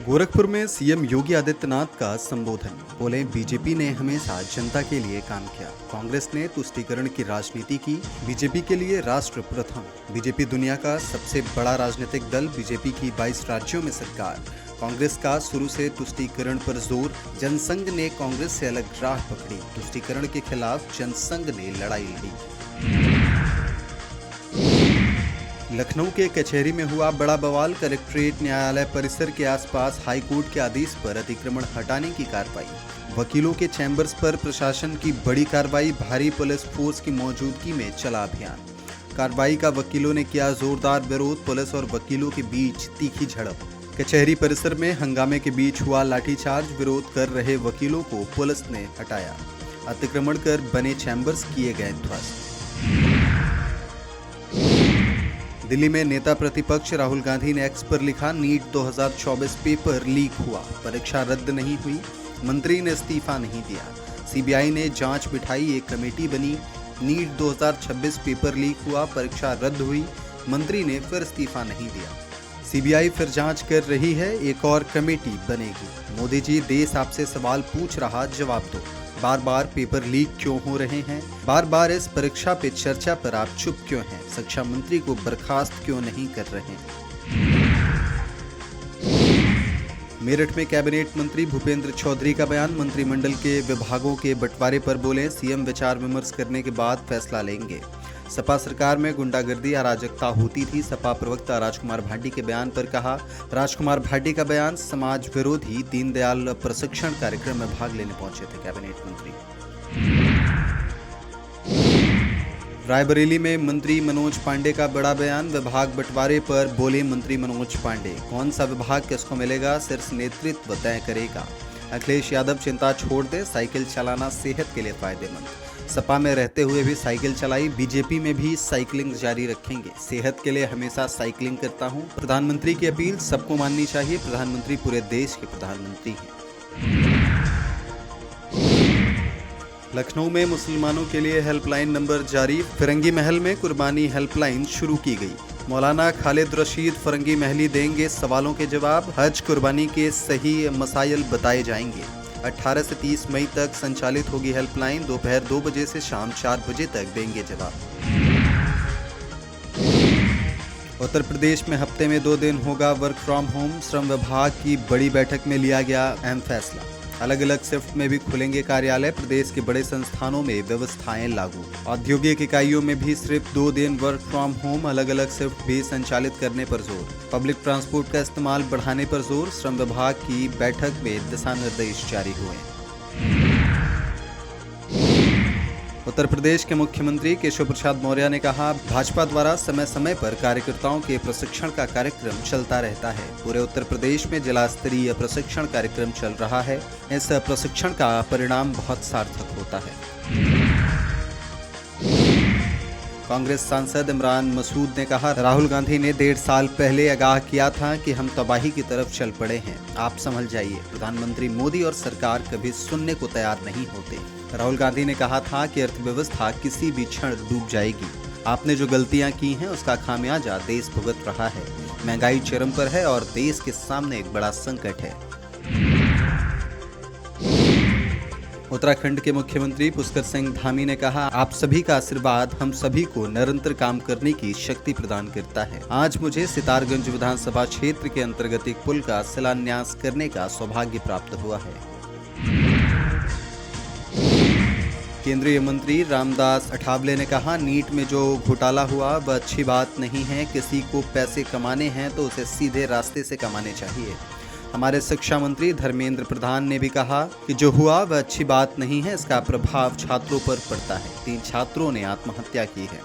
गोरखपुर में सीएम योगी आदित्यनाथ का संबोधन। बोले, बीजेपी ने हमेशा जनता के लिए काम किया। कांग्रेस ने तुष्टीकरण की राजनीति की। बीजेपी के लिए राष्ट्र प्रथम। बीजेपी दुनिया का सबसे बड़ा राजनीतिक दल। बीजेपी की 22 राज्यों में सरकार। कांग्रेस का शुरू से तुष्टीकरण पर जोर। जनसंघ ने कांग्रेस से अलग राह पकड़ी। तुष्टीकरण के खिलाफ जनसंघ ने लड़ाई लड़ी। लखनऊ के कचहरी में हुआ बड़ा बवाल। कलेक्ट्रेट न्यायालय परिसर के आसपास हाईकोर्ट के आदेश पर अतिक्रमण हटाने की कार्रवाई। वकीलों के चैम्बर्स पर प्रशासन की बड़ी कार्रवाई। भारी पुलिस फोर्स की मौजूदगी में चला अभियान। कार्रवाई का वकीलों ने किया जोरदार विरोध। पुलिस और वकीलों के बीच तीखी झड़प। कचहरी परिसर में हंगामे के बीच हुआ लाठीचार्ज। विरोध कर रहे वकीलों को पुलिस ने हटाया। अतिक्रमण कर बने चैम्बर्स किए गए ध्वस्त। दिल्ली में नेता प्रतिपक्ष राहुल गांधी ने एक्स पर लिखा, नीट 2024 पेपर लीक हुआ, परीक्षा रद्द नहीं हुई, मंत्री ने इस्तीफा नहीं दिया। सीबीआई ने जांच बिठाई, एक कमेटी बनी। नीट 2026 पेपर लीक हुआ, परीक्षा रद्द हुई, मंत्री ने फिर इस्तीफा नहीं दिया। सीबीआई फिर जांच कर रही है, एक और कमेटी बनेगी। मोदी जी, देश आपसे सवाल पूछ रहा, जवाब दो। बार बार पेपर लीक क्यों हो रहे हैं? बार बार इस परीक्षा पे चर्चा पर आप चुप क्यों हैं? शिक्षा मंत्री को बर्खास्त क्यों नहीं कर रहे? मेरठ में कैबिनेट मंत्री भूपेंद्र चौधरी का बयान। मंत्रिमंडल के विभागों के बंटवारे पर बोले, सीएम विचार विमर्श करने के बाद फैसला लेंगे। सपा सरकार में गुंडागर्दी अराजकता होती थी। सपा प्रवक्ता राजकुमार भाटी के बयान पर कहा। राजकुमार भाटी का बयान, समाज विरोधी। दीनदयाल प्रशिक्षण कार्यक्रम में भाग लेने पहुंचे थे कैबिनेट मंत्री। रायबरेली में मंत्री मनोज पांडे का बड़ा बयान। विभाग बंटवारे पर बोले मंत्री मनोज पांडे, कौन सा विभाग किसको मिलेगा शीर्ष नेतृत्व तय करेगा। अखिलेश यादव चिंता छोड़ दे, साइकिल चलाना सेहत के लिए फायदेमंद। सपा में रहते हुए भी साइकिल चलाई, बीजेपी में भी साइकिलिंग जारी रखेंगे। सेहत के लिए हमेशा साइकिलिंग करता हूं। प्रधानमंत्री की अपील सबको माननी चाहिए। प्रधानमंत्री पूरे देश के प्रधानमंत्री हैं। लखनऊ में मुसलमानों के लिए हेल्पलाइन नंबर जारी। फिरंगी महल में कुर्बानी हेल्पलाइन शुरू की गई। मौलाना खालिद रशीद फिरंगी महली देंगे सवालों के जवाब। हज कुर्बानी के सही मसाइल बताए जाएंगे। 18 से 30 मई तक संचालित होगी हेल्पलाइन। दोपहर 2 बजे से शाम 4 बजे तक देंगे जवाब। उत्तर प्रदेश में हफ्ते में 2 दिन होगा वर्क फ्रॉम होम। श्रम विभाग की बड़ी बैठक में लिया गया अहम फैसला। अलग अलग शिफ्ट में भी खुलेंगे कार्यालय। प्रदेश के बड़े संस्थानों में व्यवस्थाएं लागू। औद्योगिक इकाइयों में भी सिर्फ 2 दिन वर्क फ्रॉम होम। अलग अलग शिफ्ट भी संचालित करने पर जोर। पब्लिक ट्रांसपोर्ट का इस्तेमाल बढ़ाने पर जोर। श्रम विभाग की बैठक में दिशा निर्देश जारी हुए। उत्तर प्रदेश के मुख्यमंत्री केशव प्रसाद मौर्य ने कहा, भाजपा द्वारा समय समय पर कार्यकर्ताओं के प्रशिक्षण का कार्यक्रम चलता रहता है। पूरे उत्तर प्रदेश में जिला स्तरीय प्रशिक्षण कार्यक्रम चल रहा है। इस प्रशिक्षण का परिणाम बहुत सार्थक होता है। कांग्रेस सांसद इमरान मसूद ने कहा, राहुल गांधी ने 1.5 साल पहले आगाह किया था कि हम तबाही की तरफ चल पड़े हैं। आप संभल जाइए। प्रधानमंत्री मोदी और सरकार कभी सुनने को तैयार नहीं होते। राहुल गांधी ने कहा था कि अर्थव्यवस्था किसी भी क्षण डूब जाएगी। आपने जो गलतियां की हैं उसका खामियाजा देश भुगत रहा है। महंगाई चरम पर है और देश के सामने एक बड़ा संकट है। उत्तराखंड के मुख्यमंत्री पुष्कर सिंह धामी ने कहा, आप सभी का आशीर्वाद हम सभी को निरंतर काम करने की शक्ति प्रदान करता है। आज मुझे सितारगंज विधानसभा क्षेत्र के अंतर्गत एक पुल का शिलान्यास करने का सौभाग्य प्राप्त हुआ है। केंद्रीय मंत्री रामदास अठावले ने कहा, नीट में जो घोटाला हुआ वह अच्छी बात नहीं है। किसी को पैसे कमाने हैं तो उसे सीधे रास्ते से कमाने चाहिए। हमारे शिक्षा मंत्री धर्मेंद्र प्रधान ने भी कहा कि जो हुआ वह अच्छी बात नहीं है। इसका प्रभाव छात्रों पर पड़ता है। 3 छात्रों ने आत्महत्या की है।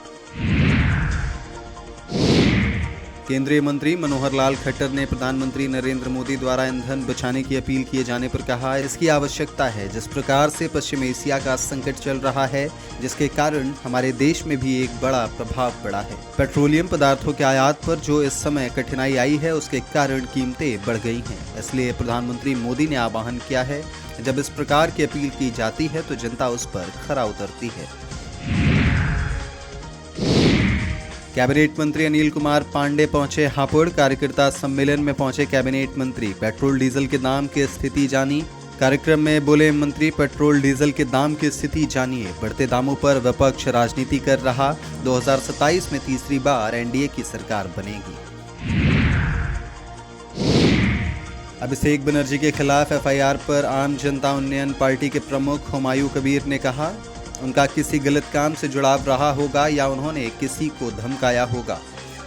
केंद्रीय मंत्री मनोहर लाल खट्टर ने प्रधानमंत्री नरेंद्र मोदी द्वारा ईंधन बचाने की अपील किए जाने पर कहा, इसकी आवश्यकता है। जिस प्रकार से पश्चिम एशिया का संकट चल रहा है, जिसके कारण हमारे देश में भी एक बड़ा प्रभाव पड़ा है। पेट्रोलियम पदार्थों के आयात पर जो इस समय कठिनाई आई है, उसके कारण कीमतें बढ़ गई हैं। इसलिए प्रधानमंत्री मोदी ने आह्वान किया है, जब इस प्रकार की अपील की जाती है तो जनता उस पर खरा उतरती है। कैबिनेट मंत्री अनिल कुमार पांडे पहुंचे हापुड़। कार्यकर्ता सम्मेलन में पहुंचे कैबिनेट मंत्री। पेट्रोल डीजल के दाम की स्थिति जानी। कार्यक्रम में बोले मंत्री, पेट्रोल डीजल के दाम की स्थिति जानिए। बढ़ते दामों पर विपक्ष राजनीति कर रहा। 2027 में तीसरी बार एनडीए की सरकार बनेगी। अभिषेक बनर्जी के खिलाफ एफआईआर पर आम जनता उन्नयन पार्टी के प्रमुख हुमायूं कबीर ने कहा, उनका किसी गलत काम से जुड़ाव रहा होगा या उन्होंने किसी को धमकाया होगा।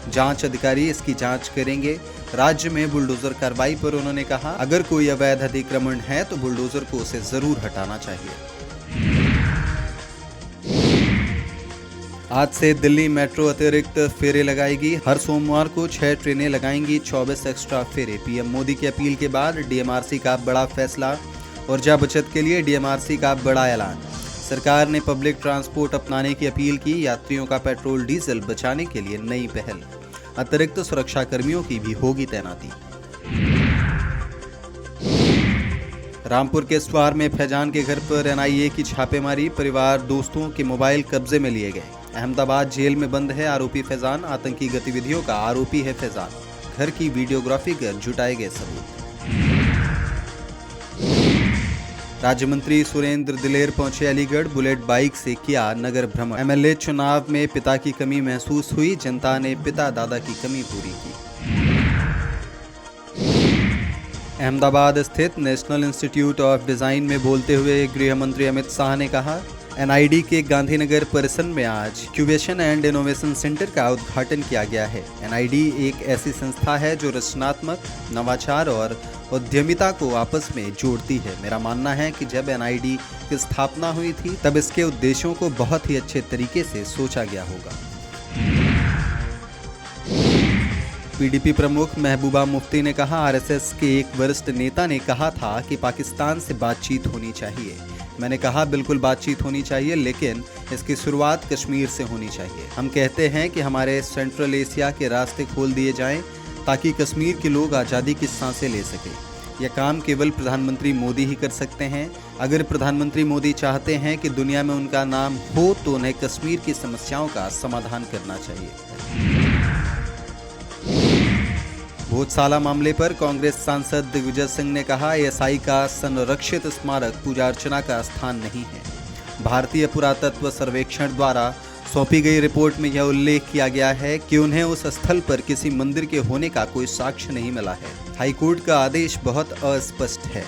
जांच अधिकारी इसकी जांच करेंगे। राज्य में बुलडोजर कार्रवाई पर उन्होंने कहा, अगर कोई अवैध अतिक्रमण है तो बुलडोजर को उसे जरूर हटाना चाहिए। आज से दिल्ली मेट्रो अतिरिक्त फेरे लगाएगी। हर सोमवार को 6 ट्रेनें लगाएंगी 24 एक्स्ट्रा फेरे। पीएम मोदी की अपील के बाद डीएमआरसी का बड़ा फैसला। ऊर्जा बचत के लिए डीएमआरसी का बड़ा ऐलान। सरकार ने पब्लिक ट्रांसपोर्ट अपनाने की अपील की। यात्रियों का पेट्रोल डीजल बचाने के लिए नई पहल। अतिरिक्त सुरक्षा कर्मियों की भी होगी तैनाती। रामपुर के स्वार में फैजान के घर पर एनआईए की छापेमारी। परिवार दोस्तों के मोबाइल कब्जे में लिए गए। अहमदाबाद जेल में बंद है आरोपी फैजान। आतंकी गतिविधियों का आरोपी है फैजान। घर की वीडियोग्राफी कर जुटाए गए सबूत। राज्य मंत्री सुरेंद्र दिलेर पहुंचे अलीगढ़। बुलेट बाइक से किया नगर भ्रमण। एमएलए चुनाव में पिता की कमी महसूस हुई। जनता ने पिता दादा की कमी पूरी की। अहमदाबाद स्थित नेशनल इंस्टीट्यूट ऑफ डिजाइन में बोलते हुए गृह मंत्री अमित शाह ने कहा, एनआईडी के गांधीनगर परिसर में आज इंक्यूबेशन एंड इनोवेशन सेंटर का उद्घाटन किया गया है। एनआईडी एक ऐसी संस्था है जो रचनात्मक, नवाचार और उद्यमिता को आपस में जोड़ती है। मेरा मानना है कि जब एनआईडी की स्थापना हुई थी तब इसके उद्देश्यों को बहुत ही अच्छे तरीके से सोचा गया होगा। पीडीपी प्रमुख महबूबा मुफ्ती ने कहा, आरएसएस के एक वरिष्ठ नेता ने कहा था कि पाकिस्तान से बातचीत होनी चाहिए। मैंने कहा बिल्कुल बातचीत होनी चाहिए, लेकिन इसकी शुरुआत कश्मीर से होनी चाहिए। हम कहते हैं कि हमारे सेंट्रल एशिया के रास्ते खोल दिए जाएं ताकि कश्मीर के लोग आज़ादी की सांसें ले सकें। यह काम केवल प्रधानमंत्री मोदी ही कर सकते हैं। अगर प्रधानमंत्री मोदी चाहते हैं कि दुनिया में उनका नाम हो तो उन्हें कश्मीर की समस्याओं का समाधान करना चाहिए। भोजसाला मामले पर कांग्रेस सांसद दिग्विजय सिंह ने कहा, एएसआई का संरक्षित स्मारक पूजा अर्चना का स्थान नहीं है। भारतीय पुरातत्व सर्वेक्षण द्वारा सौंपी गई रिपोर्ट में यह उल्लेख किया गया है कि उन्हें उस स्थल पर किसी मंदिर के होने का कोई साक्ष्य नहीं मिला है। हाईकोर्ट का आदेश बहुत अस्पष्ट है।